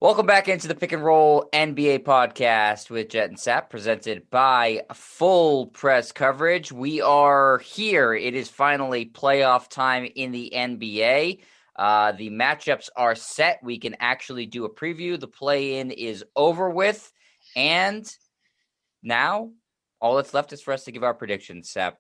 Welcome back into the Pick and Roll NBA podcast with Jet and Sap, presented by Full Press Coverage. We are here. It is finally playoff time in the NBA. The matchups are set. We can actually do a preview. The play-in is over with. And now all that's left is for us to give our predictions, Sap.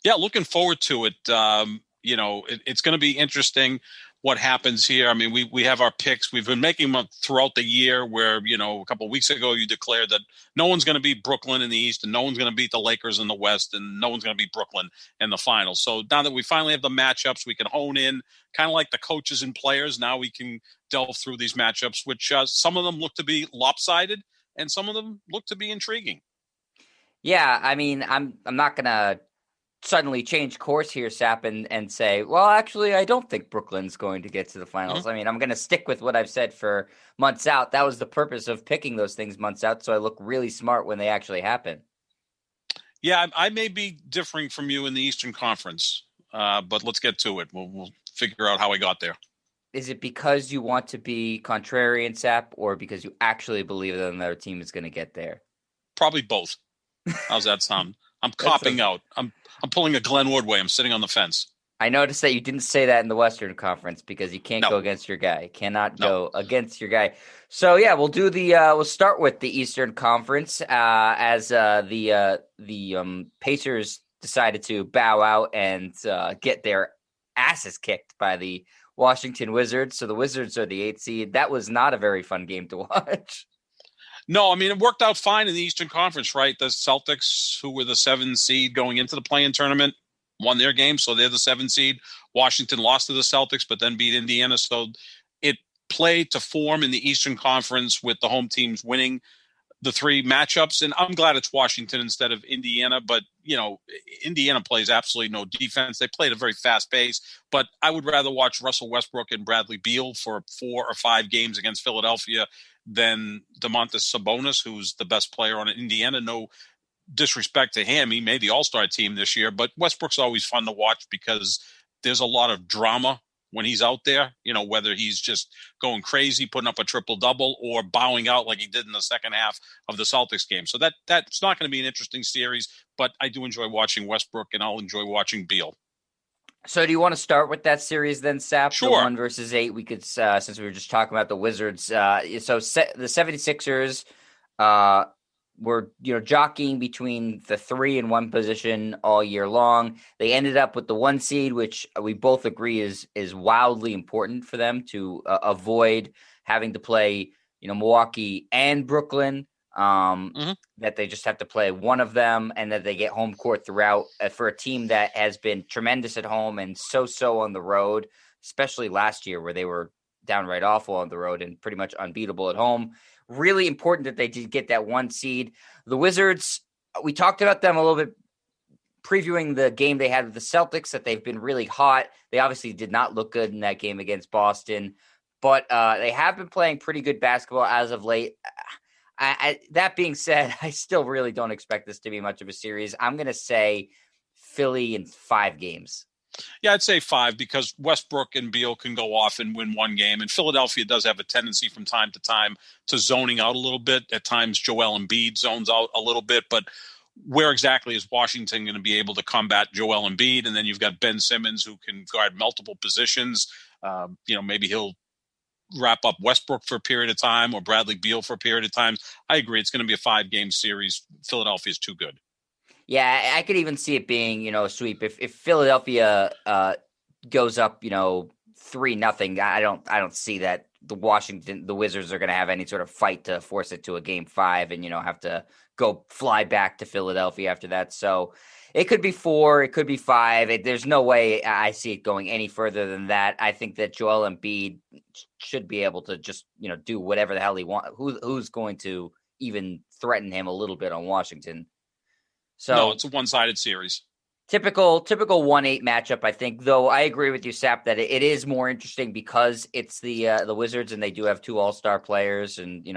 Yeah, looking forward to it. It's going to be interesting what happens here. I mean, we have our picks. We've been making them throughout the year where, a couple of weeks ago you declared that no one's going to beat Brooklyn in the East and no one's going to beat the Lakers in the West and no one's going to beat Brooklyn in the finals. So now that we finally have the matchups, we can hone in kind of like the coaches and players. Now we can delve through these matchups, which some of them look to be lopsided and some of them look to be intriguing. Yeah, I mean, I'm not gonna suddenly change course here, Sap, and say, well, actually, I don't think Brooklyn's going to get to the Mm-hmm. finals. I mean, I'm going to stick with what I've said for months out. That was the purpose of picking those things months out, so I look really smart when they actually happen. Yeah, I may be differing from you in the Eastern Conference, but let's get to it. We'll figure out how I got there. Is it because you want to be contrarian, Sap, or because you actually believe that another team is going to get there? Probably both. How's that sound? I'm That's copping out. I'm pulling a Glenn Woodway. I'm sitting on the fence. I noticed that you didn't say that in the Western Conference because you can't No, go against your guy. Cannot no. go against your guy. So yeah, we'll start with the Eastern Conference as the Pacers decided to bow out and get their asses kicked by the Washington Wizards. So the Wizards are the 8th seed. That was not a very fun game to watch. No, I mean, it worked out fine in the Eastern Conference, right? The Celtics, who were the 7 seed going into the play-in tournament, won their game, so they're the 7 seed. Washington lost to the Celtics, but then beat Indiana. So it played to form in the Eastern Conference with the home teams winning the 3 matchups. And I'm glad it's Washington instead of Indiana. But, Indiana plays absolutely no defense. They play at a very fast pace. But I would rather watch Russell Westbrook and Bradley Beal for 4 or 5 games against Philadelphia than Domantas Sabonis, who's the best player on Indiana. No disrespect to him. He made the All-Star team this year. But Westbrook's always fun to watch because there's a lot of drama when he's out there, whether he's just going crazy, putting up a triple-double, or bowing out like he did in the second half of the Celtics game. So that's not going to be an interesting series, but I do enjoy watching Westbrook, and I'll enjoy watching Beal. So do you want to start with that series then, Sap? The Sure. 1 versus 8. We could, since we were just talking about the Wizards. The 76ers were, jockeying between the 3 and 1 position all year long. They ended up with the 1 seed, which we both agree is wildly important for them to avoid having to play, Milwaukee and Brooklyn. Mm-hmm. That they just have to play one of them and that they get home court throughout for a team that has been tremendous at home and so on the road, especially last year where they were downright awful on the road and pretty much unbeatable at home. Really important that they did get that 1 seed. The Wizards, we talked about them a little bit previewing the game they had with the Celtics, that they've been really hot. They obviously did not look good in that game against Boston, but they have been playing pretty good basketball as of late. That being said, I still really don't expect this to be much of a series. I'm going to say Philly in 5 games. Yeah, I'd say 5 because Westbrook and Beal can go off and win 1 game. And Philadelphia does have a tendency from time to time to zoning out a little bit. At times, Joel Embiid zones out a little bit. But where exactly is Washington going to be able to combat Joel Embiid? And then you've got Ben Simmons, who can guard multiple positions. Maybe he'll wrap up Westbrook for a period of time or Bradley Beal for a period of time. I agree. It's going to be a 5-game series. Philadelphia is too good. Yeah, I could even see it being, a sweep. If Philadelphia goes up, 3-0, I don't see that the Wizards are going to have any sort of fight to force it to a game 5 and, have to go fly back to Philadelphia after that. So it could be 4, it could be 5. There's no way I see it going any further than that. I think that Joel Embiid should be able to just, do whatever the hell he wants. Who's going to even threaten him a little bit on Washington? No, So it's a one-sided series. typical 1-8 matchup, I think. Though I agree with you, Sap, that it is more interesting because it's the Wizards and they do have 2 All-Star players, and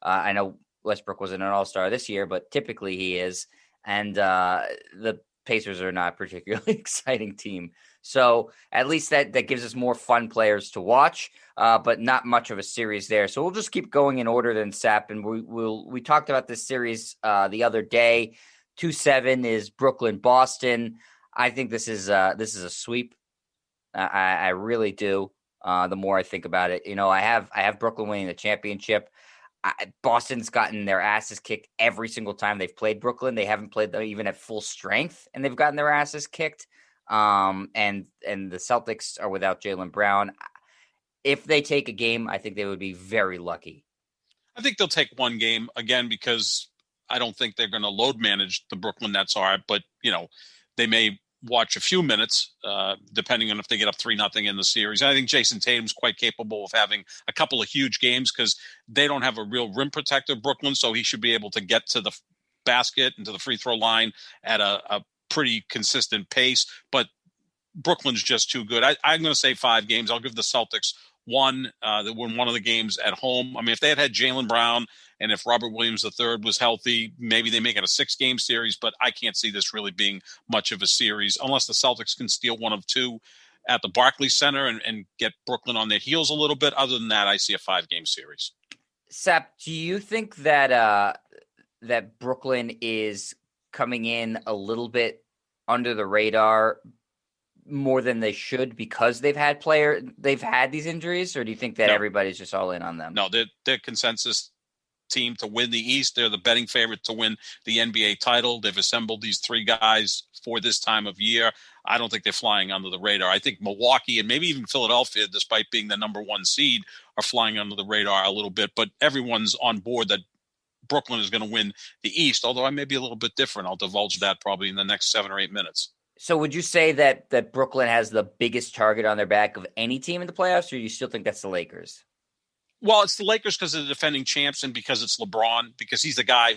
I know Westbrook wasn't an All-Star this year, but typically he is. And the Pacers are not a particularly exciting team. So at least that gives us more fun players to watch, but not much of a series there. So we'll just keep going in order then, Sap. And we talked about this series the other day. 2-7 is Brooklyn Boston. I think this is a sweep. I really do. The more I think about it, I have Brooklyn winning the championship. Boston's gotten their asses kicked every single time they've played Brooklyn. They haven't played them even at full strength, and they've gotten their asses kicked. And the Celtics are without Jaylen Brown. If they take a game, I think they would be very lucky. I think they'll take one game again because I don't think they're going to load manage the Brooklyn Nets are, but they may watch a few minutes, depending on if they get up 3-0 in the series. And I think Jason Tatum's quite capable of having a couple of huge games because they don't have a real rim protector, Brooklyn, so he should be able to get to the basket and to the free throw line at a pretty consistent pace. But Brooklyn's just too good. I'm going to say 5 games. I'll give the Celtics one. They win one of the games at home. I mean, if they had Jaylen Brown and if Robert Williams III was healthy, maybe they make it a 6-game series, but I can't see this really being much of a series unless the Celtics can steal one of 2 at the Barclays Center and get Brooklyn on their heels a little bit. Other than that, I see a 5-game series. Sap, do you think that that Brooklyn is coming in a little bit under the radar more than they should because they've had these injuries, or do you think that everybody's just all in on them? No, they're consensus team to win the East. They're the betting favorite to win the NBA title. They've assembled these 3 guys for this time of year. I don't think they're flying under the radar. I think Milwaukee and maybe even Philadelphia, despite being the number 1 seed, are flying under the radar a little bit, but everyone's on board that Brooklyn is going to win the East, although I may be a little bit different. I'll divulge that probably in the next 7 or 8 minutes. So would you say that Brooklyn has the biggest target on their back of any team in the playoffs, or do you still think that's the Lakers? Well, it's the Lakers because of the defending champs and because it's LeBron, because he's the guy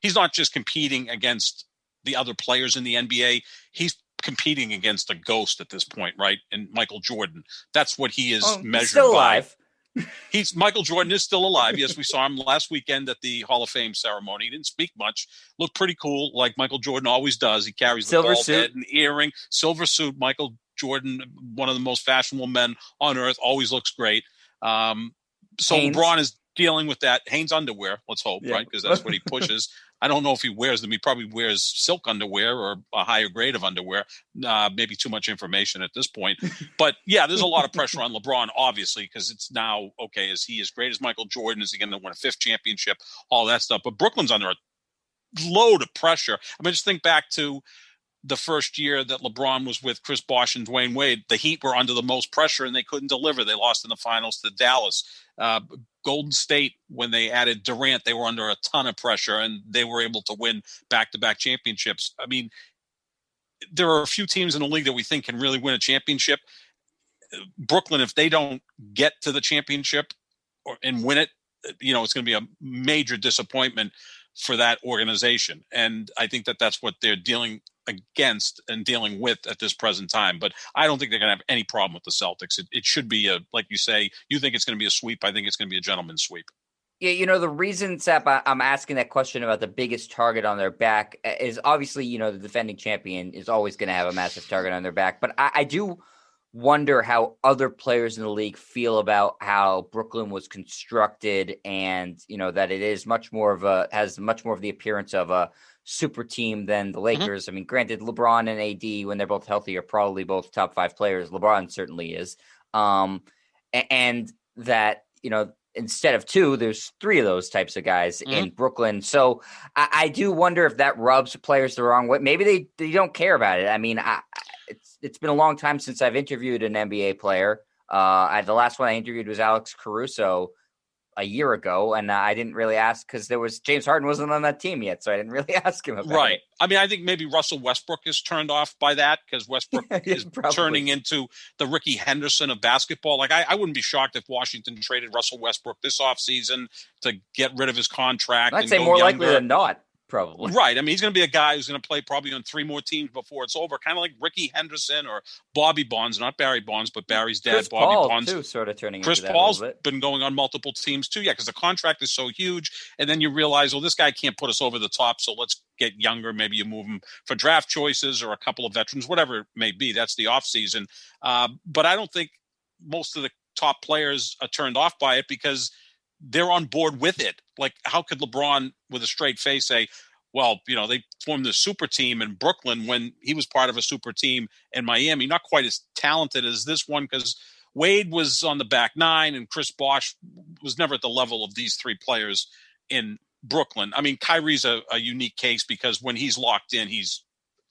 he's not just competing against the other players in the NBA. He's competing against a ghost at this point, right? And Michael Jordan. That's what he is measured still by. Alive. Michael Jordan is still alive. Yes, we saw him last weekend at the Hall of Fame ceremony. He didn't speak much. Looked pretty cool, like Michael Jordan always does. He carries the bald head and earring, silver suit. Michael Jordan, one of the most fashionable men on earth, always looks great. So Hanes. LeBron is dealing with that. Hanes underwear, let's hope, right? Because that's what he pushes. I don't know if he wears them. He probably wears silk underwear or a higher grade of underwear. Maybe too much information at this point. But, yeah, there's a lot of pressure on LeBron, obviously, because it's now, okay, is he as great as Michael Jordan? Is he going to win a 5th championship? All that stuff. But Brooklyn's under a load of pressure. I mean, just think back to the first year that LeBron was with Chris Bosh and Dwayne Wade. The Heat were under the most pressure, and they couldn't deliver. They lost in the finals to Dallas. Golden State, when they added Durant, they were under a ton of pressure, and they were able to win back-to-back championships. I mean, there are a few teams in the league that we think can really win a championship. Brooklyn, if they don't get to the championship and win it, it's going to be a major disappointment for that organization. And I think that that's what they're dealing against and dealing with at this present time. But I don't think they're going to have any problem with the Celtics. It should be like you say, you think it's going to be a sweep. I think it's going to be a gentleman's sweep. Yeah, the reason, Sap, I'm asking that question about the biggest target on their back is obviously, the defending champion is always going to have a massive target on their back. But I do wonder how other players in the league feel about how Brooklyn was constructed and, that it is has much more of the appearance of a super team than the Lakers. I mean, granted, LeBron and AD, when they're both healthy, are probably both top 5 players. LeBron certainly is. And that, instead of 2, there's 3 of those types of guys in Brooklyn. So I do wonder if that rubs players the wrong way. Maybe they don't care about it. I mean, it's been a long time since I've interviewed an NBA player. The last one I interviewed was Alex Caruso a year ago, and I didn't really ask because James Harden wasn't on that team yet, so I didn't really ask him about it. I mean, I think maybe Russell Westbrook is turned off by that because Westbrook is turning into the Ricky Henderson of basketball. Like, I wouldn't be shocked if Washington traded Russell Westbrook this offseason to get rid of his contract. I'd say more likely than not. probably. Right. I mean, he's going to be a guy who's going to play probably on 3 more teams before it's over, kind of like Ricky Henderson or Bobby Bonds, not Barry Bonds, but Barry's dad, Chris Bobby Paul, Bonds. too, sort of turning Chris into that Paul's a little bit. been going on multiple teams too. Yeah, because the contract is so huge. And then you realize, well, this guy can't put us over the top, so let's get younger. Maybe you move him for draft choices or a couple of veterans, whatever it may be. That's the offseason. But I don't think most of the top players are turned off by it because they're on board with it. Like, how could LeBron with a straight face say, well, they formed this super team in Brooklyn when he was part of a super team in Miami, not quite as talented as this one because Wade was on the back nine and Chris Bosh was never at the level of these 3 players in Brooklyn. I mean, Kyrie's a unique case because when he's locked in, he's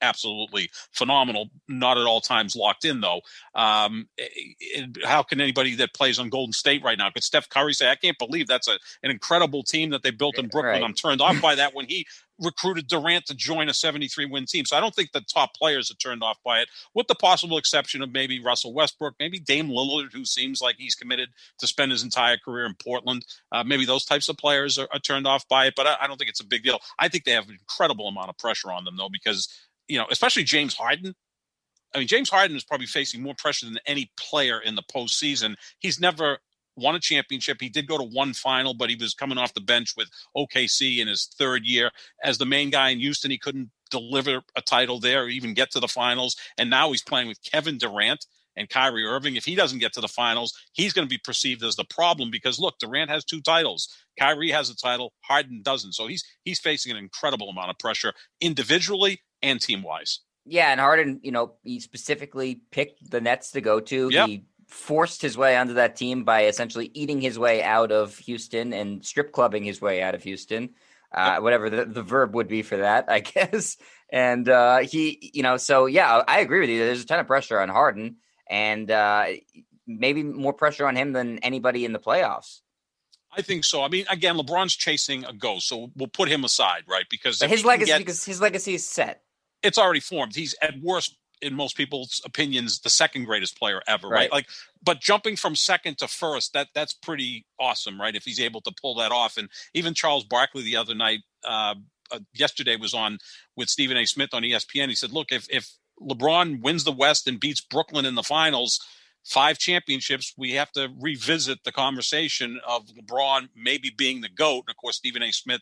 absolutely phenomenal. Not at all times locked in, though. How can anybody that plays on Golden State right now, could Steph Curry say, I can't believe that's an incredible team that they built in Brooklyn. Right. I'm turned off by that when he recruited Durant to join a 73-win team. So I don't think the top players are turned off by it, with the possible exception of maybe Russell Westbrook, maybe Dame Lillard, who seems like he's committed to spend his entire career in Portland. Maybe those types of players are turned off by it, but I don't think it's a big deal. I think they have an incredible amount of pressure on them, though, because especially James Harden. I mean, James Harden is probably facing more pressure than any player in the postseason. He's never won a championship. He did go to one final, but he was coming off the bench with OKC in his 3rd year. As the main guy in Houston, he couldn't deliver a title there or even get to the finals. And now he's playing with Kevin Durant and Kyrie Irving. If he doesn't get to the finals, he's going to be perceived as the problem because, look, Durant has 2 titles. Kyrie has a title. Harden doesn't. So he's facing an incredible amount of pressure individually and team-wise. Yeah, and Harden, he specifically picked the Nets to go to. Yep. He forced his way onto that team by essentially eating his way out of Houston and strip clubbing his way out of Houston, whatever the verb would be for that, I guess. And so yeah, I agree with you. There's a ton of pressure on Harden and maybe more pressure on him than anybody in the playoffs. I think so. I mean, again, LeBron's chasing a ghost, so we'll put him aside, right? Because his legacy is set. It's already formed. He's at worst, in most people's opinions, the 2nd greatest player ever, right? Like, but jumping from 2nd to 1st, that's pretty awesome, right? If he's able to pull that off. And even Charles Barkley the other night, yesterday, was on with Stephen A. Smith on ESPN. He said, look, if LeBron wins the West and beats Brooklyn in the finals, 5 championships, we have to revisit the conversation of LeBron maybe being the GOAT. And of course, Stephen A. Smith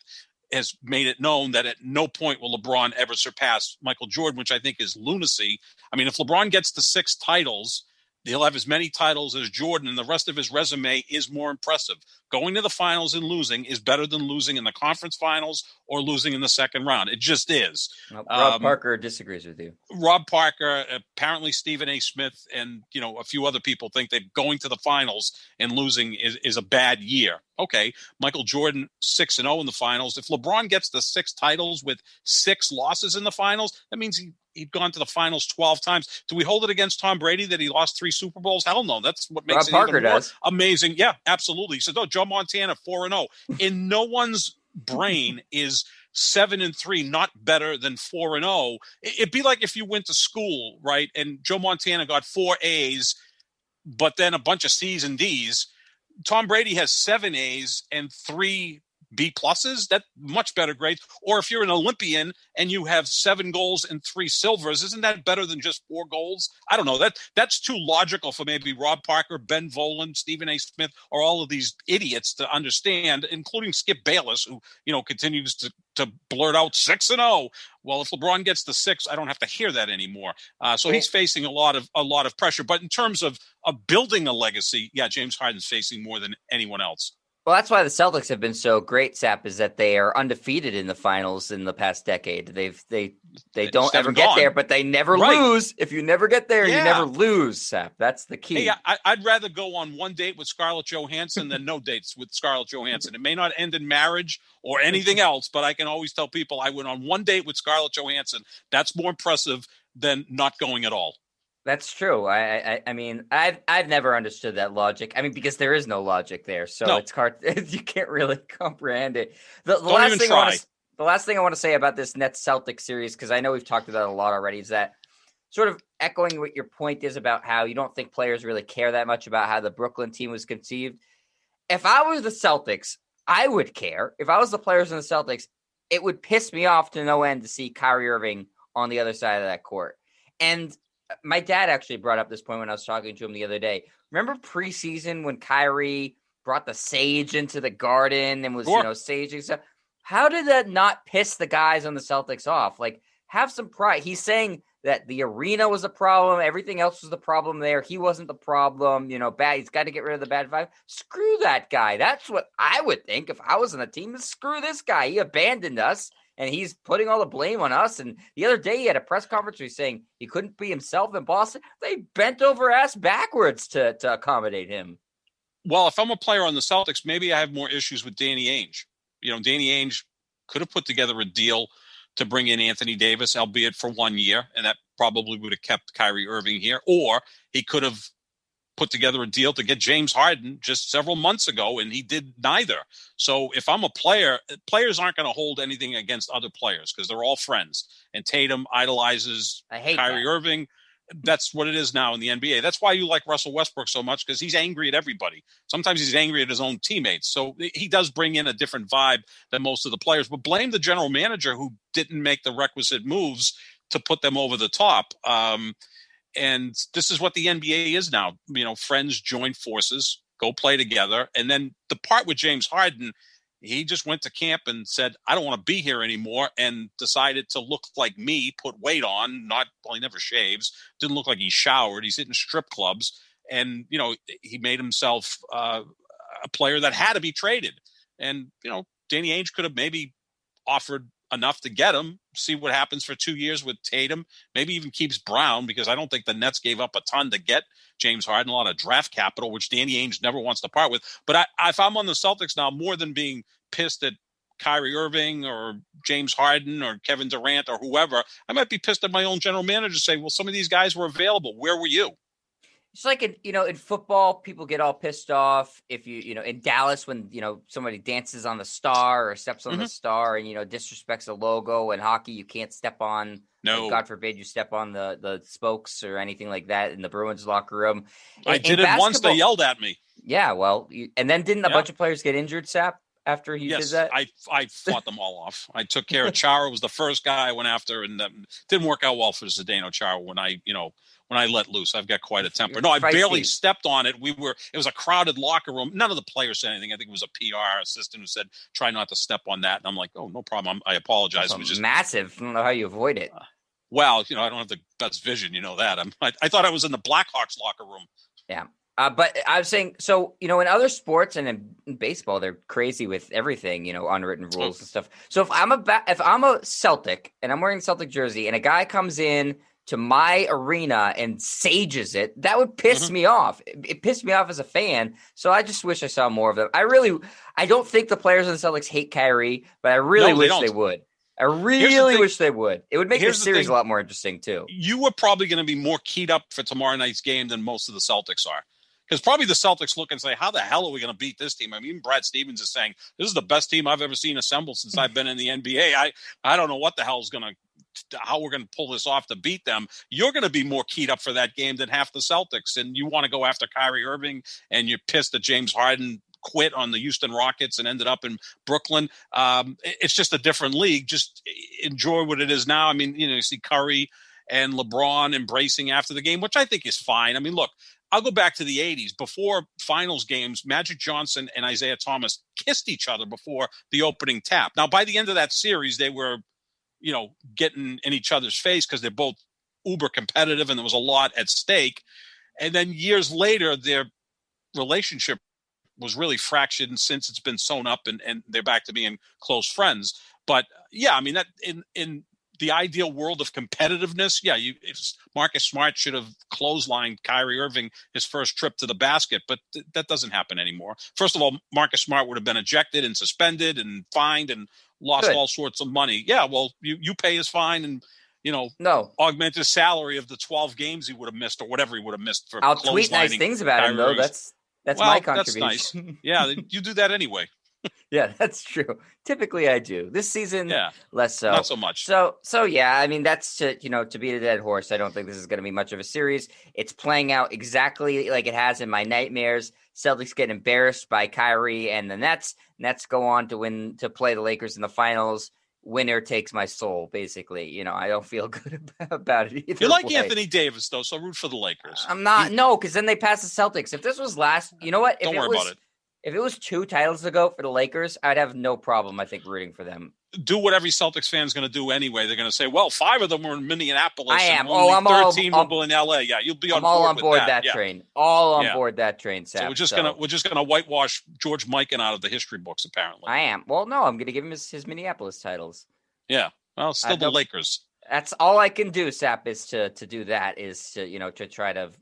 has made it known that at no point will LeBron ever surpass Michael Jordan, which I think is lunacy. I mean, if LeBron gets to 6 titles, he'll have as many titles as Jordan, and the rest of his resume is more impressive. Going to the finals and losing is better than losing in the conference finals or losing in the 2nd round. It just is. Rob Parker disagrees with you. Rob Parker, apparently Stephen A. Smith, and a few other people think that going to the finals and losing is a bad year. Okay, Michael Jordan 6-0 in the finals. If LeBron gets the 6 titles with 6 losses in the finals, that means he'd gone to the finals 12 times. Do we hold it against Tom Brady that he lost 3 Super Bowls? Hell no. That's what makes Rob it Parker even more does. amazing. Yeah, absolutely. He said, Joe Montana 4-0. In no one's brain is 7-3 not better than 4-0. It'd be like if you went to school, right, and Joe Montana got 4 A's, but then a bunch of C's and D's. Tom Brady has 7 A's and 3 B pluses. That much better grades. Or if you're an Olympian and you have 7 golds and 3 silvers, isn't that better than just 4 golds? I don't know. That's too logical for maybe Rob Parker, Ben Volen, Stephen A. Smith, or all of these idiots to understand, including Skip Bayless, who continues to blurt out 6-0. Well, if LeBron gets to 6, I don't have to hear that anymore. So he's facing a lot of pressure. But in terms of building a legacy, yeah, James Harden's facing more than anyone else. Well, that's why the Celtics have been so great, Sap, is that they are undefeated in the finals in the past decade. They don't ever get there, but they never lose. If you never get there, you never lose, Sap. That's the key. Hey, I'd rather go on one date with Scarlett Johansson than no dates with Scarlett Johansson. It may not end in marriage or anything else, but I can always tell people I went on one date with Scarlett Johansson. That's more impressive than not going at all. That's true. I mean, I've never understood that logic. I mean, because there is no logic there, so it's hard. You can't really comprehend it. The last thing I want to say about this Nets Celtics series, because I know we've talked about it a lot already, is that sort of echoing what your point is about how you don't think players really care that much about how the Brooklyn team was conceived. If I was the Celtics, I would care. If I was the players in the Celtics, it would piss me off to no end to see Kyrie Irving on the other side of that court. And my dad actually brought up this point when I was talking to him the other day. Remember preseason when Kyrie brought the sage into the garden and was, Sure. saging stuff? How did that not piss the guys on the Celtics off? Like, have some pride. He's saying that the arena was a problem. Everything else was the problem there. He wasn't the problem. Bad. He's got to get rid of the bad vibe. Screw that guy. That's what I would think if I was on the team. Screw this guy. He abandoned us, and he's putting all the blame on us. And the other day he had a press conference where he's saying he couldn't be himself in Boston. They bent over ass backwards to accommodate him. Well, if I'm a player on the Celtics, maybe I have more issues with Danny Ainge. Danny Ainge could have put together a deal to bring in Anthony Davis, albeit for 1 year, and that probably would have kept Kyrie Irving here. Or he could have put together a deal to get James Harden just several months ago, and he did neither. So if I'm a player, players aren't going to hold anything against other players because they're all friends. And Tatum idolizes Kyrie Irving. That's what it is now in the NBA. That's why you like Russell Westbrook so much, because he's angry at everybody. Sometimes he's angry at his own teammates. So he does bring in a different vibe than most of the players. But blame the general manager who didn't make the requisite moves to put them over the top. And this is what the NBA is now. Friends join forces, go play together. And then the part with James Harden, he just went to camp and said, I don't want to be here anymore, and decided to look like me, put weight on, he never shaves, didn't look like he showered. He's hitting strip clubs. And, he made himself a player that had to be traded. And, Danny Ainge could have maybe offered enough to get him, see what happens for 2 years with Tatum, maybe even keeps Brown, because I don't think the Nets gave up a ton to get James Harden, a lot of draft capital, which Danny Ainge never wants to part with. But if I'm on the Celtics now, more than being pissed at Kyrie Irving or James Harden or Kevin Durant or whoever, I might be pissed at my own general manager, say, well, some of these guys were available. Where were you? It's like in football, people get all pissed off if in Dallas when somebody dances on the star or steps on the star and disrespects the logo. And hockey, you can't step on. No, God forbid you step on the spokes or anything like that in the Bruins locker room. I did it once. They yelled at me. Yeah, well, and then didn't a bunch of players get injured, Sap, after he did that? I fought them all off. I took care of Chara. Was the first guy I went after, and didn't work out well for Zdeno Chara when I let loose. I've got quite a temper. No, I barely stepped on it. It was a crowded locker room. None of the players said anything. I think it was a PR assistant who said, try not to step on that. And I'm like, oh, no problem. I apologize. It was just massive. I don't know how you avoid it. Well, I don't have the best vision. You know that. I thought I was in the Blackhawks locker room. Yeah. But I was saying, so, in other sports and in baseball, they're crazy with everything, unwritten rules and stuff. So if I'm a Celtic and I'm wearing a Celtic jersey and a guy comes in to my arena and sages it, that would piss me off. It pissed me off as a fan. So I just wish I saw more of them. I don't think the players on the Celtics hate Kyrie, but I really wish they would. I really wish they would. It would make the series a lot more interesting too. You were probably going to be more keyed up for tomorrow night's game than most of the Celtics are. Because probably the Celtics look and say, how the hell are we going to beat this team? I mean, even Brad Stevens is saying, this is the best team I've ever seen assembled since I've been in the NBA. I don't know what the hell is how we're going to pull this off to beat them. You're going to be more keyed up for that game than half the Celtics. And you want to go after Kyrie Irving, and you're pissed that James Harden quit on the Houston Rockets and ended up in Brooklyn. It's just a different league. Just enjoy what it is now. I mean, you see Curry and LeBron embracing after the game, which I think is fine. I mean, look, I'll go back to the 80s. Before finals games, Magic Johnson and Isaiah Thomas kissed each other before the opening tap. Now, by the end of that series, they were, getting in each other's face because they're both uber competitive and there was a lot at stake. And then years later, their relationship was really fractured, and since it's been sewn up and they're back to being close friends. But yeah, I mean, that in the ideal world of competitiveness, yeah, Marcus Smart should have clotheslined Kyrie Irving his first trip to the basket, but that doesn't happen anymore. First of all, Marcus Smart would have been ejected and suspended and fined and lost all sorts of money. Yeah, well, you pay his fine and augment his salary of the 12 games he would have missed or whatever he would have missed for. I'll tweet nice things about him though. That's my contribution. That's nice. Yeah, you do that anyway. Yeah, that's true. Typically I do. This season, less so. Not so much. So yeah, I mean, that's to beat a dead horse. I don't think this is going to be much of a series. It's playing out exactly like it has in my nightmares. Celtics get embarrassed by Kyrie and the Nets. Nets go on to play the Lakers in the finals. winner takes my soul, basically. You know, I don't feel good about it either You like way. Anthony Davis, though, so root for the Lakers. I'm not, no, because then they pass the Celtics. If this was you know what? Don't worry about it. If it was 2 titles ago for the Lakers, I'd have no problem, I think, rooting for them. Do what every Celtics fan is going to do anyway. They're going to say, well, 5 of them were in Minneapolis. I am. And only I'm 13 will in LA. Yeah, you'll be on board. I'm all on board that train. All on board that train, Sap. So we're just gonna whitewash George Mikan out of the history books, apparently. I am. Well, no, I'm gonna give him his Minneapolis titles. Yeah. Well, still the Lakers. That's all I can do, Sap, is to do that, is to try to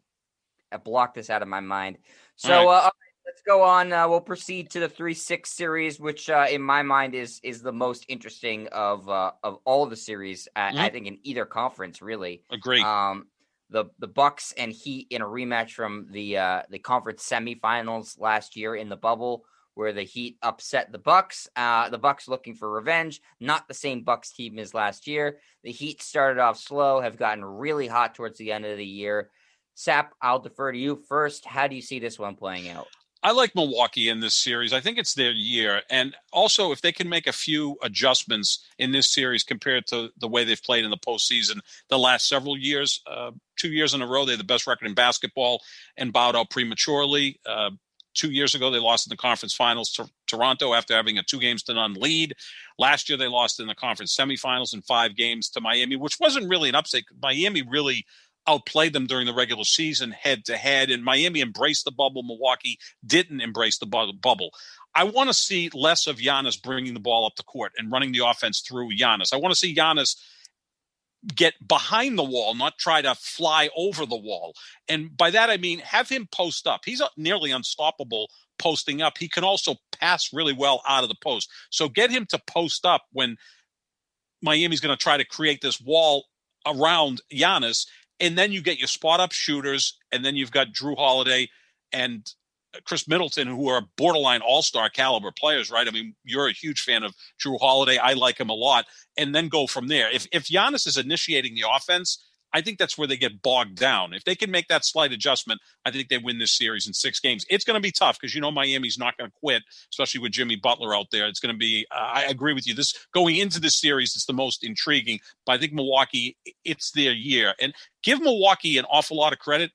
block this out of my mind. So all right, let's go on. We'll proceed to the 3-6 series, which in my mind is the most interesting of all the series. I think in either conference, really. Agree. The Bucks and Heat in a rematch from the conference semifinals last year in the bubble, where the Heat upset the Bucks. The Bucks looking for revenge, not the same Bucks team as last year. The Heat started off slow, have gotten really hot towards the end of the year. Sap, I'll defer to you first. How do you see this one playing out? I like Milwaukee in this series. I think it's their year. And also, if they can make a few adjustments in this series compared to the way they've played in the postseason the last several years, 2 years in a row, they had the best record in basketball and bowed out prematurely. 2 years ago, they lost in the conference finals to Toronto after having a 2-0 lead. Last year, they lost in the conference semifinals in 5 games to Miami, which wasn't really an upset. Miami really outplayed them during the regular season head-to-head, and Miami embraced the bubble. Milwaukee didn't embrace the bubble. I want to see less of Giannis bringing the ball up the court and running the offense through Giannis. I want to see Giannis get behind the wall, not try to fly over the wall. And by that, I mean, have him post up. He's nearly unstoppable posting up. He can also pass really well out of the post. So get him to post up when Miami's going to try to create this wall around Giannis. And then you get your spot-up shooters, and then you've got Drew Holiday and Chris Middleton, who are borderline all-star caliber players, right? I mean, you're a huge fan of Drew Holiday. I like him a lot. And then go from there. If Giannis is initiating the offense, I think that's where they get bogged down. If they can make that slight adjustment, I think they win this series in 6 games. It's going to be tough because, Miami's not going to quit, especially with Jimmy Butler out there. It's going to be, I agree with you. This going into this series, it's the most intriguing. But I think Milwaukee, it's their year. And give Milwaukee an awful lot of credit.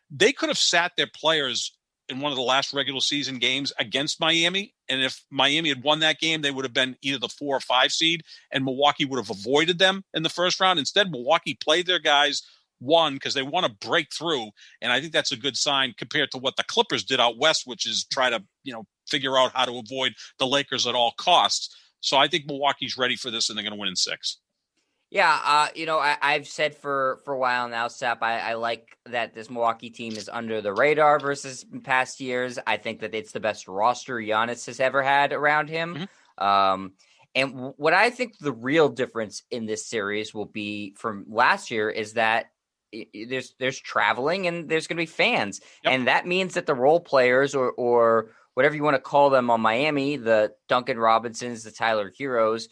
They could have sat their players in one of the last regular season games against Miami. And if Miami had won that game, they would have been either the 4 or 5 seed, and Milwaukee would have avoided them in the first round. Instead, Milwaukee played their guys, won, because they want to break through. And I think that's a good sign compared to what the Clippers did out west, which is try to, figure out how to avoid the Lakers at all costs. So I think Milwaukee's ready for this, and they're going to win in 6. Yeah, I've said for a while now, Sap, I like that this Milwaukee team is under the radar versus past years. I think that it's the best roster Giannis has ever had around him. Mm-hmm. And what I think the real difference in this series will be from last year is that there's traveling and there's going to be fans. Yep. And that means that the role players or whatever you want to call them on Miami, the Duncan Robinsons, the Tyler Heroes,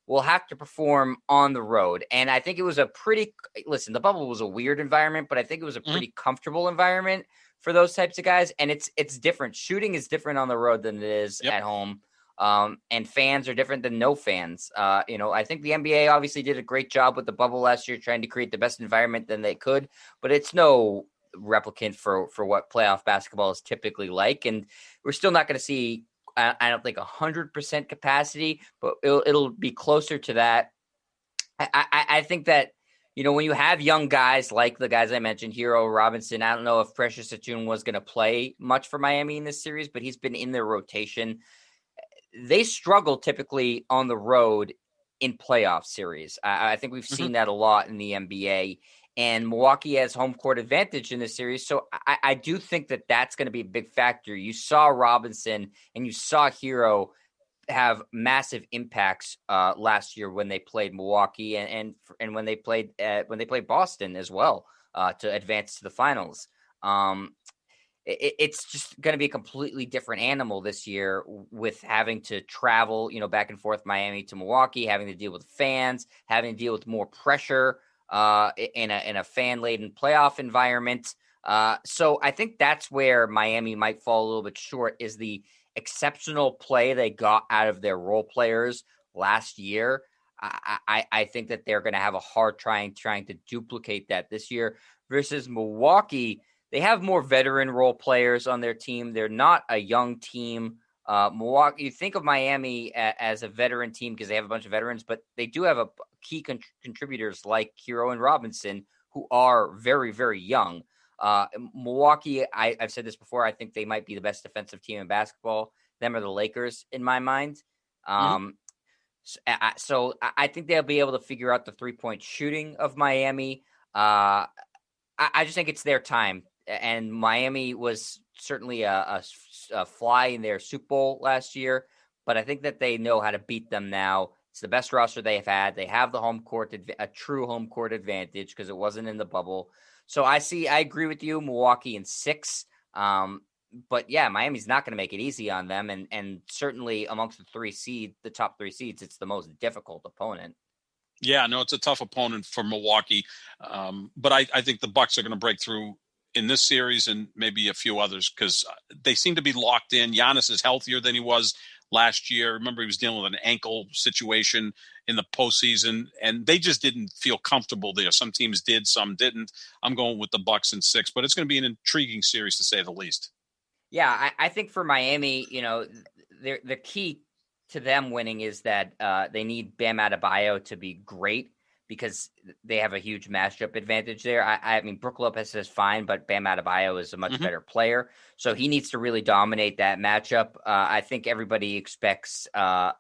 will have to perform on the road. And I think it was the bubble was a weird environment, but I think it was a pretty comfortable environment for those types of guys. And it's different. Shooting is different on the road than it is at home. And fans are different than no fans. I think the NBA obviously did a great job with the bubble last year, trying to create the best environment than they could, but it's no replicant for what playoff basketball is typically like. And we're still not going to see, I don't think 100% capacity, but it'll be closer to that. I think that, when you have young guys like the guys I mentioned, Hero, Robinson, I don't know if Precious Achiuwa was going to play much for Miami in this series, but he's been in their rotation. They struggle typically on the road in playoff series. I think we've seen that a lot in the NBA. And Milwaukee has home court advantage in this series. So I do think that that's going to be a big factor. You saw Robinson and you saw Hero have massive impacts last year when they played Milwaukee and when they played Boston as well to advance to the finals. It's just going to be a completely different animal this year with having to travel, back and forth Miami to Milwaukee, having to deal with fans, having to deal with more pressure in a fan-laden playoff environment. So I think that's where Miami might fall a little bit short, is the exceptional play they got out of their role players last year. I think that they're going to have a hard trying to duplicate that this year versus Milwaukee. They have more veteran role players on their team. They're not a young team. Milwaukee, you think of Miami as a veteran team because they have a bunch of veterans, but they do have a key contributors like Hero and Robinson who are very, very young. Milwaukee, I've said this before, I think they might be the best defensive team in basketball. Them or the Lakers in my mind. So I think they'll be able to figure out the 3-point shooting of Miami. I just think it's their time. And Miami was certainly a fly in their Super Bowl last year, but I think that they know how to beat them now. It's the best roster they've had. They have the home court, a true home court advantage because it wasn't in the bubble. So I agree with you, Milwaukee in 6. But yeah, Miami's not going to make it easy on them. And certainly amongst the top 3 seeds, it's the most difficult opponent. Yeah, no, it's a tough opponent for Milwaukee. But I think the Bucks are going to break through in this series and maybe a few others because they seem to be locked in. Giannis is healthier than he was last year. Remember, he was dealing with an ankle situation in the postseason, and they just didn't feel comfortable there. Some teams did, some didn't. I'm going with the Bucks in 6, but it's going to be an intriguing series to say the least. Yeah, I think for Miami, the key to them winning is that they need Bam Adebayo to be great because they have a huge matchup advantage there. I mean, Brook Lopez is fine, but Bam Adebayo is a much better player. So he needs to really dominate that matchup. I think everybody expects that,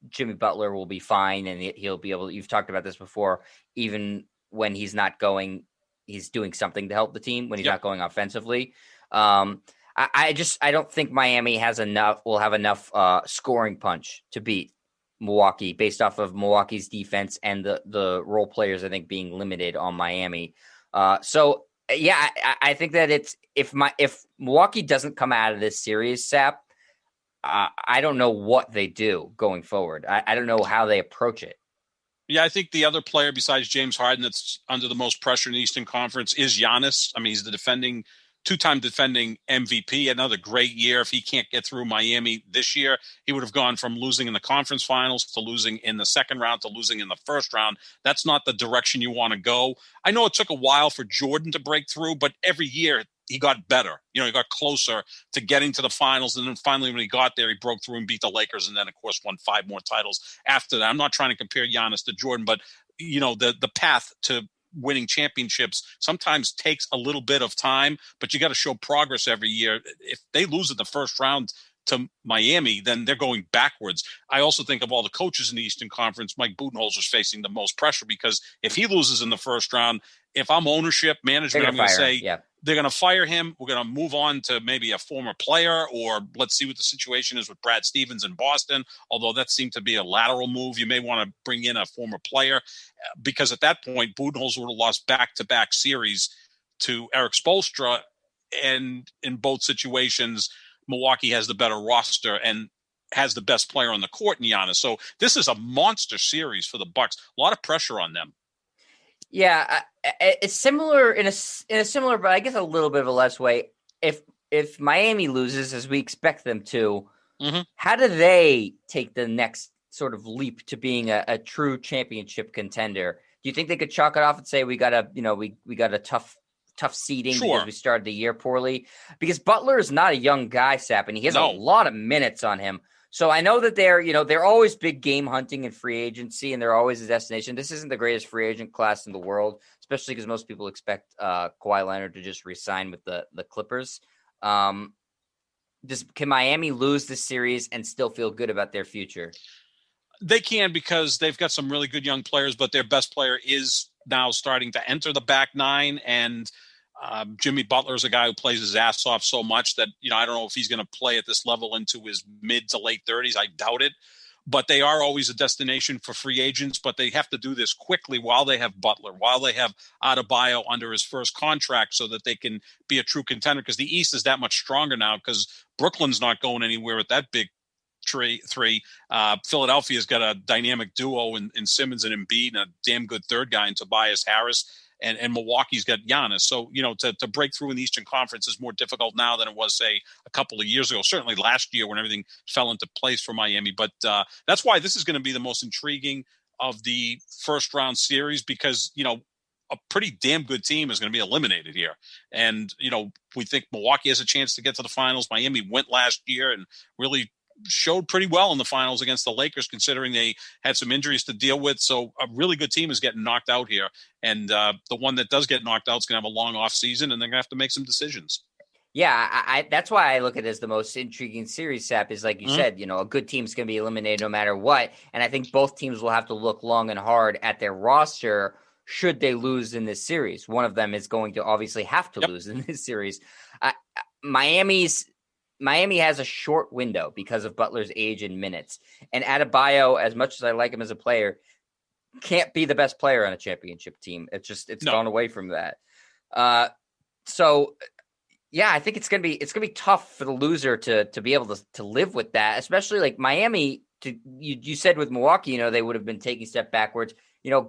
Jimmy Butler will be fine and he'll be able to, you've talked about this before, even when he's not going, he's doing something to help the team when he's not going offensively. I don't think Miami will have enough scoring punch to beat Milwaukee based off of Milwaukee's defense and the role players, I think, being limited on Miami. So yeah, I think that if Milwaukee doesn't come out of this series, Sap, I don't know what they do going forward. I don't know how they approach it. Yeah, I think the other player besides James Harden that's under the most pressure in the Eastern Conference is Giannis. I mean, he's the two-time defending MVP. Another great year. If he can't get through Miami this year, he would have gone from losing in the conference finals to losing in the second round to losing in the first round. That's not the direction you want to go. I know it took a while for Jordan to break through, but every year he got better. He got closer to getting to the finals. And then finally, when he got there, he broke through and beat the Lakers. And then, of course, won 5 more titles after that. I'm not trying to compare Giannis to Jordan, but, the path to winning championships sometimes takes a little bit of time, but you got to show progress every year. If they lose in the first round to Miami, then they're going backwards. I also think of all the coaches in the Eastern Conference, Mike Budenholzer is facing the most pressure because if he loses in the first round, if I'm ownership, management, I'm going to say they're going to fire him. We're going to move on to maybe a former player, or let's see what the situation is with Brad Stevens in Boston, although that seemed to be a lateral move. You may want to bring in a former player because at that point, Budenholzer would have lost back-to-back series to Eric Spoelstra, and in both situations, Milwaukee has the better roster and has the best player on the court in Giannis. So this is a monster series for the Bucks. A lot of pressure on them. Yeah, it's similar in a similar, but I guess a little bit of a less way. If Miami loses, as we expect them to, how do they take the next sort of leap to being a true championship contender? Do you think they could chalk it off and say we got a tough seeding because we started the year poorly? Because Butler is not a young guy, Sap, and he has a lot of minutes on him. So I know that they're always big game hunting and free agency, and they're always a destination. This isn't the greatest free agent class in the world, especially because most people expect Kawhi Leonard to just re-sign with the Clippers. Can Miami lose this series and still feel good about their future? They can because they've got some really good young players, but their best player is now starting to enter the back nine, and Jimmy Butler is a guy who plays his ass off so much that, I don't know if he's going to play at this level into his mid to late 30s. I doubt it. But they are always a destination for free agents, but they have to do this quickly while they have Butler, while they have Adebayo under his first contract so that they can be a true contender because the East is that much stronger now because Brooklyn's not going anywhere with that big three. Philadelphia's got a dynamic duo in Simmons and Embiid and a damn good third guy in Tobias Harris. and Milwaukee's got Giannis. So, to break through in the Eastern Conference is more difficult now than it was, say, a couple of years ago. Certainly last year when everything fell into place for Miami. But that's why this is going to be the most intriguing of the first round series, because, a pretty damn good team is going to be eliminated here. And, we think Milwaukee has a chance to get to the finals. Miami went last year and really showed pretty well in the finals against the Lakers, considering they had some injuries to deal with. So a really good team is getting knocked out here. And the one that does get knocked out is going to have a long off season, and they're going to have to make some decisions. Yeah, I that's why I look at it as the most intriguing series, Sap, is like you said, a good team's going to be eliminated no matter what. And I think both teams will have to look long and hard at their roster should they lose in this series. One of them is going to obviously have to lose in this series. Miami has a short window because of Butler's age and minutes. And Adebayo, as much as I like him as a player, can't be the best player on a championship team. It's gone away from that. So yeah, I think it's gonna be tough for the loser to be able to live with that, especially like Miami. You said with Milwaukee, they would have been taking a step backwards.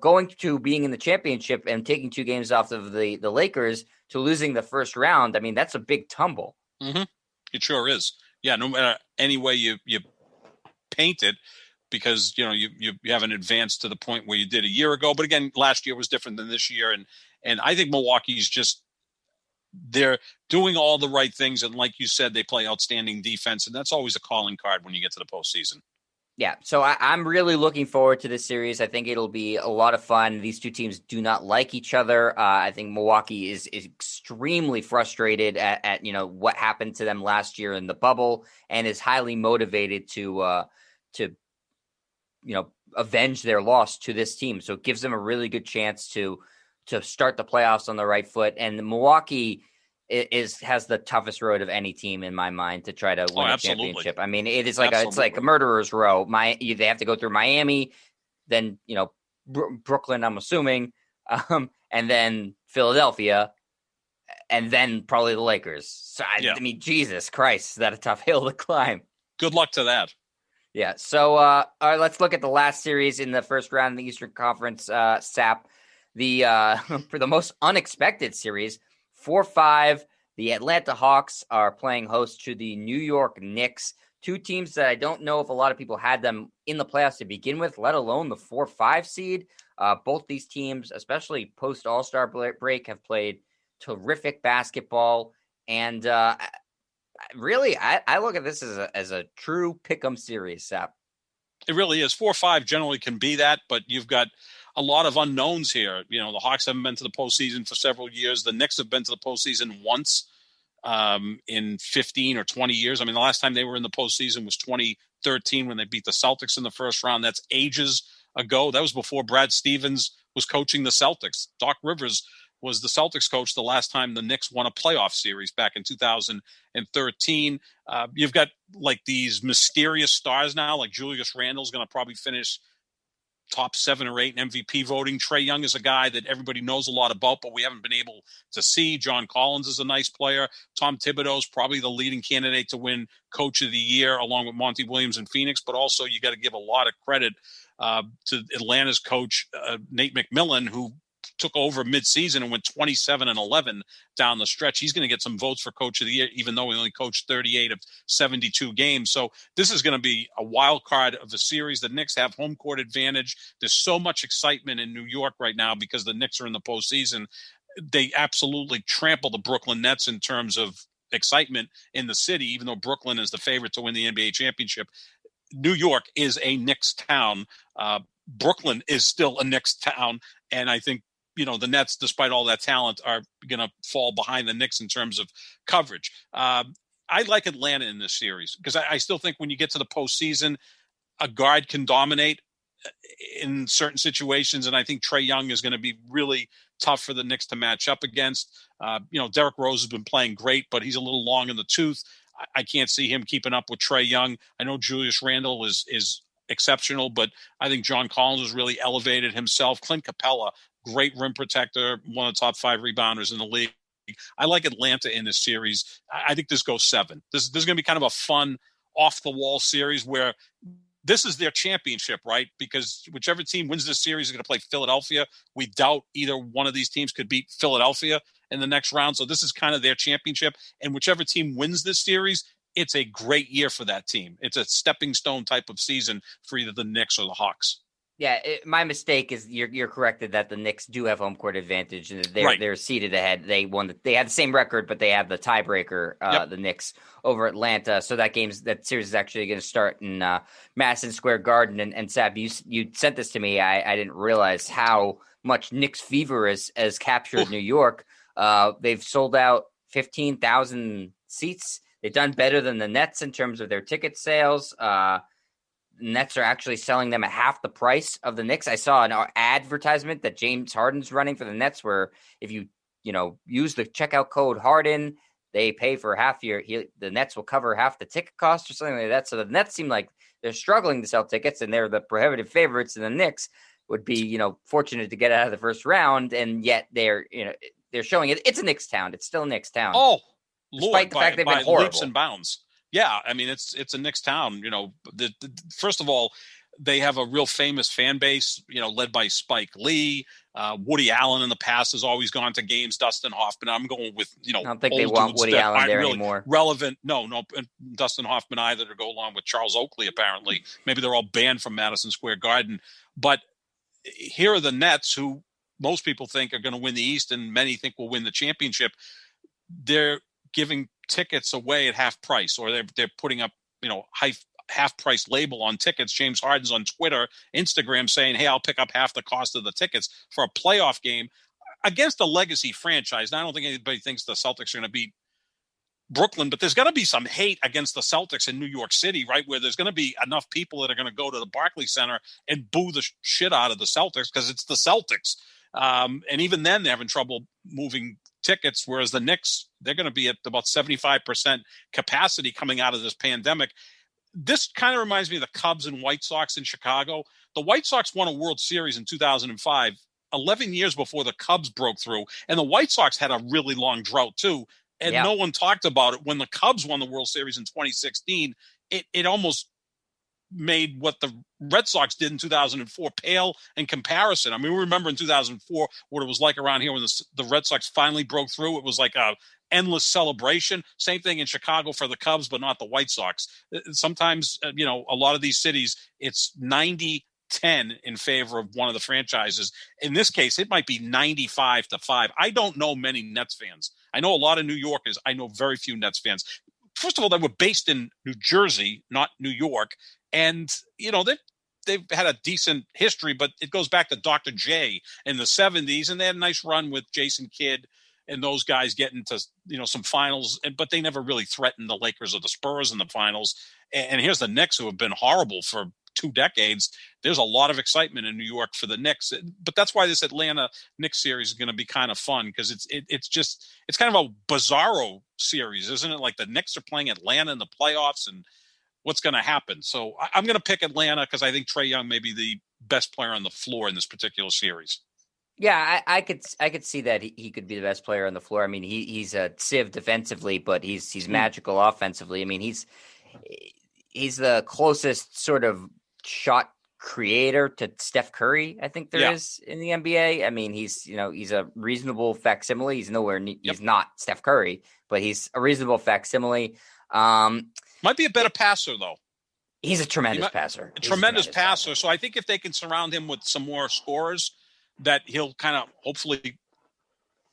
Going to being in the championship and taking 2 games off of the Lakers to losing the first round. I mean, that's a big tumble. Mm-hmm. It sure is. Yeah, no matter any way you paint it, because you haven't advanced to the point where you did a year ago. But again, last year was different than this year, and I think Milwaukee's they're doing all the right things, and like you said, they play outstanding defense, and that's always a calling card when you get to the postseason. Yeah, so I'm really looking forward to this series. I think it'll be a lot of fun. These two teams do not like each other. I think Milwaukee is extremely frustrated at what happened to them last year in the bubble, and is highly motivated to avenge their loss to this team. So it gives them a really good chance to start the playoffs on the right foot. And Milwaukee has the toughest road of any team in my mind to try to win a championship. I mean, it is it's like a murderer's row. They have to go through Miami, then Brooklyn, I'm assuming, and then Philadelphia, and then probably the Lakers. So I mean, Jesus Christ, is that a tough hill to climb? Good luck to that. Yeah. So all right, let's look at the last series in the first round of the Eastern Conference. Sap, for the most unexpected series. 4-5, the Atlanta Hawks are playing host to the New York Knicks, 2 teams that I don't know if a lot of people had them in the playoffs to begin with, let alone the 4-5 seed. Both these teams, especially post All-Star break, have played terrific basketball. And really, I look at this as a true pick'em series, Sap. It really is. 4-5 generally can be that, but you've got a lot of unknowns here. The Hawks haven't been to the postseason for several years. The Knicks have been to the postseason once in 15 or 20 years. I mean, the last time they were in the postseason was 2013 when they beat the Celtics in the first round. That's ages ago. That was before Brad Stevens was coaching the Celtics. Doc Rivers was the Celtics coach the last time the Knicks won a playoff series back in 2013. You've got like these mysterious stars now, like Julius Randle's going to probably finish top 7 or 8 in MVP voting. Trae Young is a guy that everybody knows a lot about, but we haven't been able to see. John Collins is a nice player. Tom Thibodeau is probably the leading candidate to win Coach of the Year, along with Monty Williams in Phoenix. But also, you got to give a lot of credit to Atlanta's coach, Nate McMillan, who took over midseason and went 27-11 down the stretch. He's going to get some votes for Coach of the Year, even though he only coached 38 of 72 games. So this is going to be a wild card of the series. The Knicks have home court advantage. There's so much excitement in New York right now because the Knicks are in the postseason. They absolutely trample the Brooklyn Nets in terms of excitement in the city, even though Brooklyn is the favorite to win the NBA championship. New York is a Knicks town. Brooklyn is still a Knicks town. And I think, the Nets, despite all that talent, are going to fall behind the Knicks in terms of coverage. I like Atlanta in this series because I still think when you get to the postseason, a guard can dominate in certain situations. And I think Trae Young is going to be really tough for the Knicks to match up against. Derrick Rose has been playing great, but he's a little long in the tooth. I can't see him keeping up with Trae Young. I know Julius Randle is exceptional, but I think John Collins has really elevated himself. Clint Capella, great rim protector, one of the top 5 rebounders in the league. I like Atlanta in this series. I think this goes 7. This is going to be kind of a fun, off-the-wall series where this is their championship, right? Because whichever team wins this series is going to play Philadelphia. We doubt either one of these teams could beat Philadelphia in the next round. So this is kind of their championship. And whichever team wins this series, it's a great year for that team. It's a stepping stone type of season for either the Knicks or the Hawks. Yeah, my mistake is you're corrected that the Knicks do have home court advantage and they're seated ahead. They had the same record, but they have the tiebreaker. The Knicks over Atlanta. So that series is actually going to start in Madison Square Garden. And Sab, you sent this to me. I didn't realize how much Knicks fever has captured New York. They've sold out 15,000 seats. They've done better than the Nets in terms of their ticket sales. Nets are actually selling them at half the price of the Knicks. I saw an advertisement that James Harden's running for the Nets where if you use the checkout code Harden, they pay for half the Nets will cover half the ticket cost or something like that. So the Nets seem like they're struggling to sell tickets and they're the prohibitive favorites, and the Knicks would be, fortunate to get out of the first round, and yet they're showing it. It's a Knicks town. It's still a Knicks town. Oh, despite Lord, the fact they've been by horrible. leaps and bounds. Yeah, I mean it's a Knicks town. First of all, they have a real famous fan base. Led by Spike Lee, Woody Allen in the past has always gone to games. Dustin Hoffman. I'm going with I don't think they want Woody Allen there really anymore. Relevant. No, and Dustin Hoffman either to go along with Charles Oakley. Apparently, maybe they're all banned from Madison Square Garden. But here are the Nets, who most people think are going to win the East, and many think will win the championship. They're giving tickets away at half price, or they're putting up half price label on tickets. James Harden's on Twitter, Instagram saying, hey, I'll pick up half the cost of the tickets for a playoff game against a legacy franchise. Now, I don't think anybody thinks the Celtics are going to beat Brooklyn, but there's going to be some hate against the Celtics in New York City, right? Where there's going to be enough people that are going to go to the Barclays Center and boo the shit out of the Celtics because it's the Celtics. And even then they're having trouble moving tickets, whereas the Knicks, they're going to be at about 75% capacity coming out of this pandemic. This kind of reminds me of the Cubs and White Sox in Chicago. The White Sox won a World Series in 2005, 11 years before the Cubs broke through. And the White Sox had a really long drought too. And no one talked about it. When the Cubs won the World Series in 2016, it almost made what the Red Sox did in 2004 pale in comparison. I mean, we remember in 2004 what it was like around here when the Red Sox finally broke through. It was like a endless celebration. Same thing in Chicago for the Cubs, but not the White Sox. Sometimes, a lot of these cities, it's 90-10 in favor of one of the franchises. In this case, it might be 95-5. I don't know many Nets fans. I know a lot of New Yorkers. I know very few Nets fans. First of all, they were based in New Jersey, not New York. And, they've had a decent history, but it goes back to Dr. J in the 70s. And they had a nice run with Jason Kidd and those guys getting to, some finals. But they never really threatened the Lakers or the Spurs in the finals. And here's the Knicks, who have been horrible for 2 decades. There's a lot of excitement in New York for the Knicks. But that's why this Atlanta Knicks series is going to be kind of fun, because it's kind of a bizarro series, isn't it? Like the Knicks are playing Atlanta in the playoffs, and what's going to happen. So I'm going to pick Atlanta because I think Trae Young may be the best player on the floor in this particular series. Yeah, I could see that he could be the best player on the floor. I mean, he's a sieve defensively, but he's magical offensively. I mean, he's the closest sort of shot creator to Steph Curry I think there is in the NBA. I mean, he's a reasonable facsimile. He's nowhere he's not Steph Curry, but he's a reasonable facsimile. Might be a better passer, though. He's a tremendous passer. A tremendous passer. So I think if they can surround him with some more scorers, that he'll kind of hopefully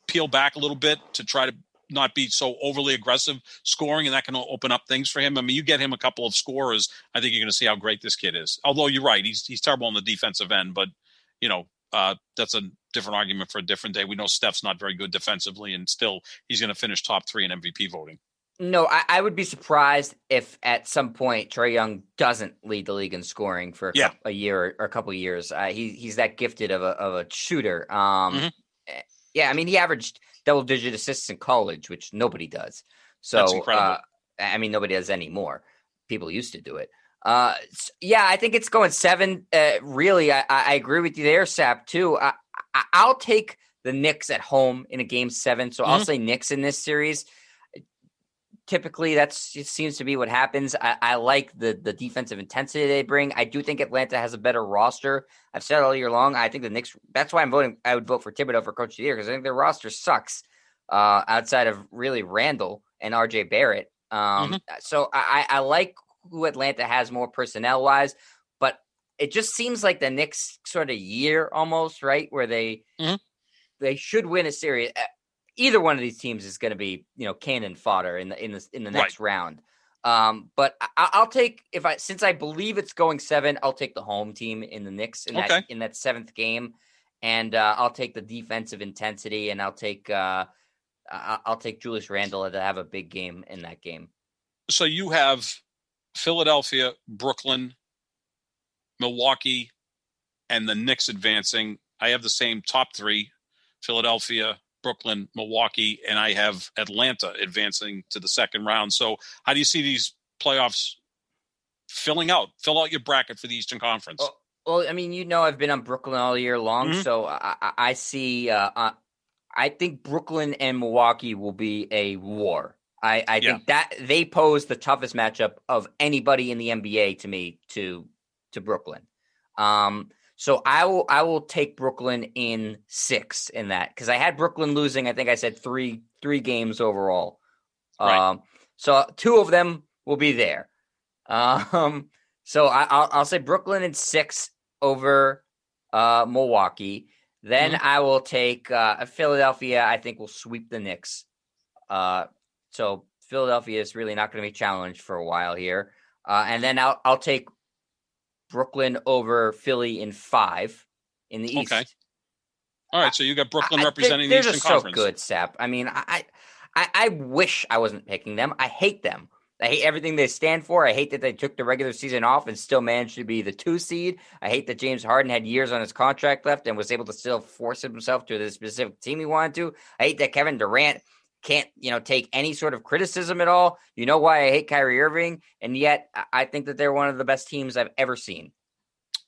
peel back a little bit to try to not be so overly aggressive scoring, and that can open up things for him. I mean, you get him a couple of scorers, I think you're going to see how great this kid is. Although you're right, he's terrible on the defensive end, but that's a different argument for a different day. We know Steph's not very good defensively, and still he's going to finish top 3 in MVP voting. No, I would be surprised if at some point Trae Young doesn't lead the league in scoring for a year or a couple of years. He's that gifted of a shooter. Yeah, I mean, he averaged double-digit assists in college, which nobody does. So, that's incredible. I mean, nobody does anymore. People used to do it. I think it's going 7. Really, I agree with you there, Sap, too. I'll take the Knicks at home in a game 7, so I'll say Knicks in this series. typically it seems to be what happens. I like the defensive intensity they bring. I do think Atlanta has a better roster. I've said all year long. I think the Knicks. That's why I would vote for Thibodeau for Coach of the Year, because I think their roster sucks. Outside of really Randall and RJ Barrett. So I like who Atlanta has more personnel wise, but it just seems like the Knicks sort of year almost, right? Where they should win a series. Either one of these teams is going to be, cannon fodder in the next round. But I'll take, since I believe it's going 7, I'll take the home team in the Knicks in that 7th game. And I'll take the defensive intensity, and I'll take Julius Randle to have a big game in that game. So you have Philadelphia, Brooklyn, Milwaukee, and the Knicks advancing. I have the same top 3, Philadelphia, Brooklyn, Milwaukee, and I have Atlanta advancing to the second round. So how do you see these playoffs filling out? Fill out your bracket for the Eastern Conference. Well, I mean, I've been on Brooklyn all year long, so I see I think Brooklyn and Milwaukee will be a war. I think that they pose the toughest matchup of anybody in the NBA to me to Brooklyn. So I will take Brooklyn in 6 in that, because I had Brooklyn losing. I think I said three games overall. Right. So 2 of them will be there. So I'll say Brooklyn in 6 over Milwaukee. Then I will take Philadelphia. I think will sweep the Knicks. So Philadelphia is really not going to be challenged for a while here. And then I'll take Brooklyn over Philly in 5 in the East. Okay. All right. So you got Brooklyn representing the Eastern Conference. They're just so good, Sap. I mean, I wish I wasn't picking them. I hate them. I hate everything they stand for. I hate that they took the regular season off and still managed to be the 2 seed. I hate that James Harden had years on his contract left and was able to still force himself to the specific team he wanted to. I hate that Kevin Durant can't, take any sort of criticism at all. You know why I hate Kyrie Irving? And yet I think that they're one of the best teams I've ever seen.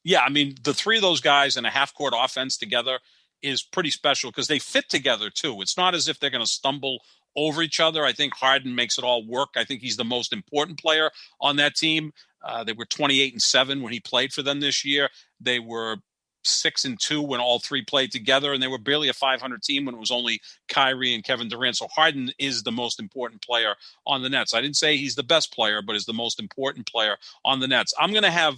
Yeah, I mean, the 3 of those guys in a half-court offense together is pretty special because they fit together, too. It's not as if they're going to stumble over each other. I think Harden makes it all work. I think he's the most important player on that team. They were 28-7 when he played for them this year. They were 6-2 when all 3 played together, and they were barely a 500 team when it was only Kyrie and Kevin Durant. So Harden is the most important player on the Nets. I didn't say he's the best player, but is the most important player on the Nets. I'm going to have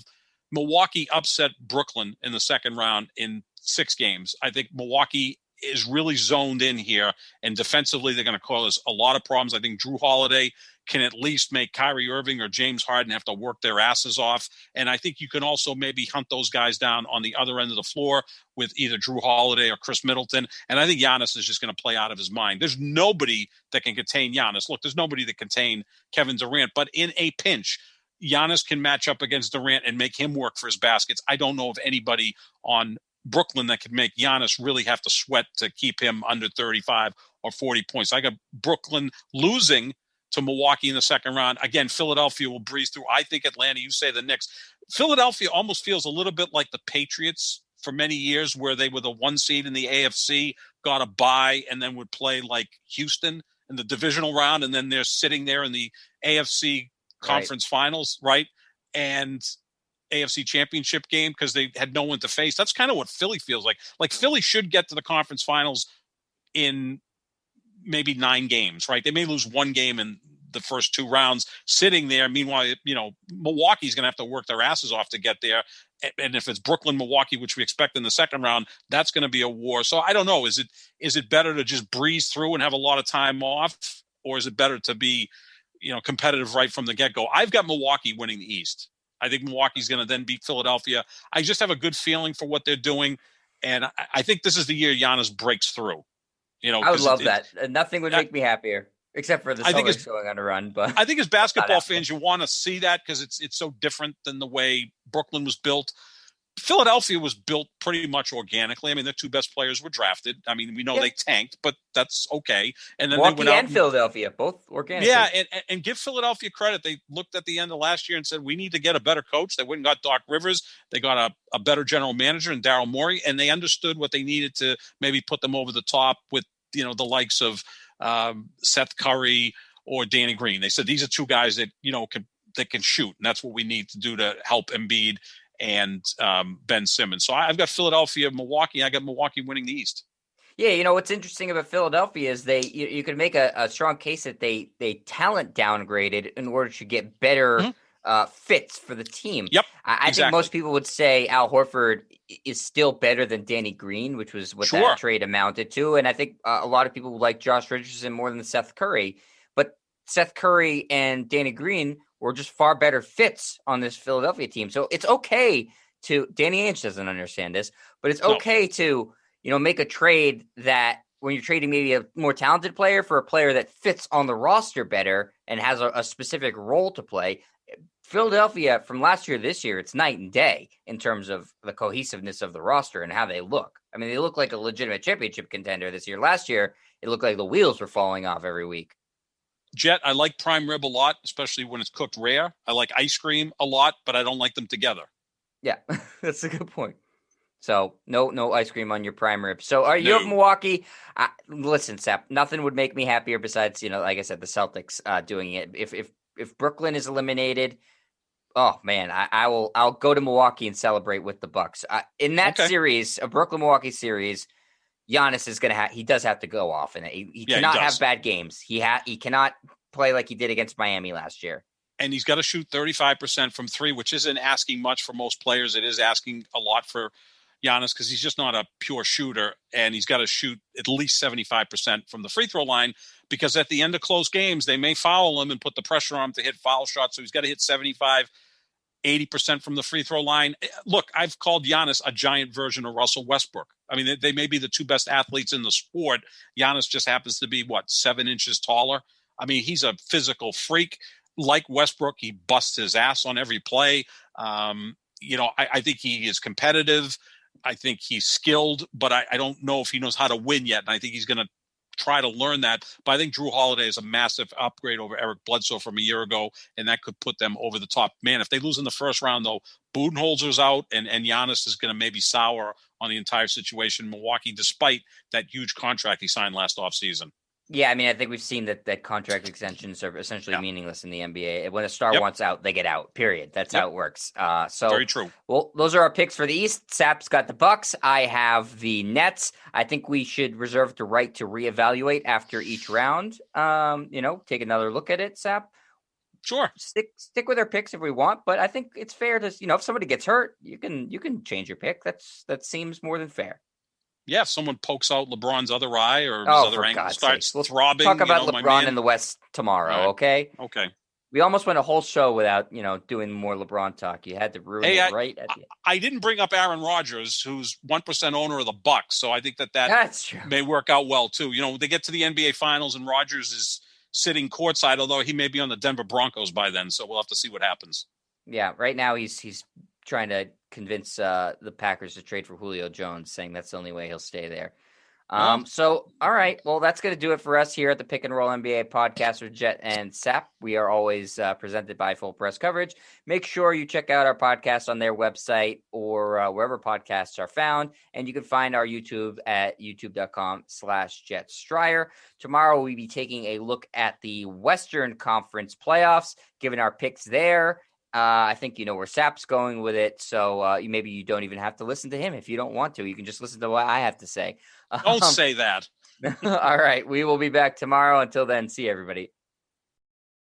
Milwaukee upset Brooklyn in the second round in 6 games. I think Milwaukee is really zoned in here, and defensively they're going to cause a lot of problems. I think Drew Holiday can at least make Kyrie Irving or James Harden have to work their asses off. And I think you can also maybe hunt those guys down on the other end of the floor with either Drew Holiday or Chris Middleton. And I think Giannis is just going to play out of his mind. There's nobody that can contain Giannis. Look, there's nobody that can contain Kevin Durant, but in a pinch, Giannis can match up against Durant and make him work for his baskets. I don't know of anybody on Brooklyn that could make Giannis really have to sweat to keep him under 35 or 40 points. I got Brooklyn losing to Milwaukee in the second round. Again, Philadelphia will breeze through. I think Atlanta, you say the Knicks. Philadelphia almost feels a little bit like the Patriots for many years, where they were the 1 seed in the AFC, got a bye, and then would play like Houston in the divisional round, and then they're sitting there in the AFC conference finals, right? And AFC championship game because they had no one to face. That's kind of what Philly feels like. Like Philly should get to the conference finals in maybe 9 games, right? They may lose 1 game in the first 2 rounds sitting there. Meanwhile, Milwaukee's going to have to work their asses off to get there. And if it's Brooklyn, Milwaukee, which we expect in the second round, that's going to be a war. So I don't know. Is it better to just breeze through and have a lot of time off, or is it better to be, competitive right from the get-go? I've got Milwaukee winning the East. I think Milwaukee's going to then beat Philadelphia. I just have a good feeling for what they're doing, and I think this is the year Giannis breaks through. I would love that. Nothing would make me happier, except for the Celtics going on a run. But I think as basketball fans, you want to see that because it's so different than the way Brooklyn was built. Philadelphia was built pretty much organically. I mean, their 2 best players were drafted. I mean, we know they tanked, but that's okay. And then Milwaukee they went out and Philadelphia, both organically. Yeah, and give Philadelphia credit. They looked at the end of last year and said, we need to get a better coach. They went and got Doc Rivers. They got a better general manager in Daryl Morey, and they understood what they needed to maybe put them over the top with, the likes of Seth Curry or Danny Green. They said these are two guys that can shoot, and that's what we need to do to help Embiid and Ben Simmons. So I've got Philadelphia, Milwaukee. I got Milwaukee winning the East. Yeah, what's interesting about Philadelphia is you could make a strong case that they talent downgraded in order to get better fits for the team. Yep, I think most people would say Al Horford is still better than Danny Green, which was what that trade amounted to. And I think a lot of people would like Josh Richardson more than Seth Curry. But Seth Curry and Danny Green were just far better fits on this Philadelphia team. So it's okay to – Danny Ainge doesn't understand this, but it's okay to – make a trade that when you're trading maybe a more talented player for a player that fits on the roster better and has a specific role to play. Philadelphia from last year to this year, it's night and day in terms of the cohesiveness of the roster and how they look. I mean, they look like a legitimate championship contender this year. Last year, it looked like the wheels were falling off every week. Jet, I like prime rib a lot, especially when it's cooked rare. I like ice cream a lot, but I don't like them together. Yeah, that's a good point. So no ice cream on your prime rib. So you have Milwaukee. Listen, Sap, nothing would make me happier besides, like I said, the Celtics doing it. If Brooklyn is eliminated, oh man, I'll go to Milwaukee and celebrate with the Bucks. In that series, a Brooklyn-Milwaukee series, Giannis is he does have to go off, and he cannot have bad games. He cannot play like he did against Miami last year. And he's got to shoot 35% from three, which isn't asking much for most players. It is asking a lot for Giannis because he's just not a pure shooter, and he's got to shoot at least 75% from the free throw line because at the end of close games, they may foul him and put the pressure on him to hit foul shots. So he's got to hit 75, 80% from the free throw line. Look, I've called Giannis a giant version of Russell Westbrook. I mean, they may be the two best athletes in the sport. Giannis just happens to be, 7 inches taller? I mean, he's a physical freak. Like Westbrook, he busts his ass on every play. I think he is competitive. I think he's skilled, but I don't know if he knows how to win yet. And I think he's going to try to learn that. But I think Drew Holiday is a massive upgrade over Eric Bledsoe from a year ago, and that could put them over the top. Man, if they lose in the first round, though, Budenholzer's out, and Giannis is going to maybe sour on the entire situation in Milwaukee, despite that huge contract he signed last offseason. Yeah, I mean, I think we've seen that contract extensions are essentially meaningless in the NBA. When a star wants out, they get out, period. That's how it works. Very true. Well, those are our picks for the East. Sap's got the Bucks. I have the Nets. I think we should reserve the right to reevaluate after each round. Take another look at it, Sap. Sure. Stick with our picks if we want, but I think it's fair to, if somebody gets hurt, you can change your pick. That seems more than fair. Yeah, if someone pokes out LeBron's other eye or his other ankle starts throbbing. Talk about LeBron in the West tomorrow, okay? Okay. We almost went a whole show without, doing more LeBron talk. You had to ruin it right at the end. I didn't bring up Aaron Rodgers, who's 1% owner of the Bucks, so I think that's true. May work out well too. They get to the NBA Finals and Rodgers is sitting courtside, although he may be on the Denver Broncos by then, so we'll have to see what happens. Yeah, right now he's trying to convince the Packers to trade for Julio Jones, saying that's the only way he'll stay there. So, all right. Well, that's going to do it for us here at the Pick and Roll NBA podcast with Jet and Sap. We are always presented by Full Press Coverage. Make sure you check out our podcast on their website or wherever podcasts are found. And you can find our YouTube at youtube.com/Jet Stryer. Tomorrow, we'll be taking a look at the Western Conference playoffs, giving our picks there. I think you know where Sap's going with it, so maybe you don't even have to listen to him if you don't want to. You can just listen to what I have to say. Don't say that. All right. We will be back tomorrow. Until then, see everybody.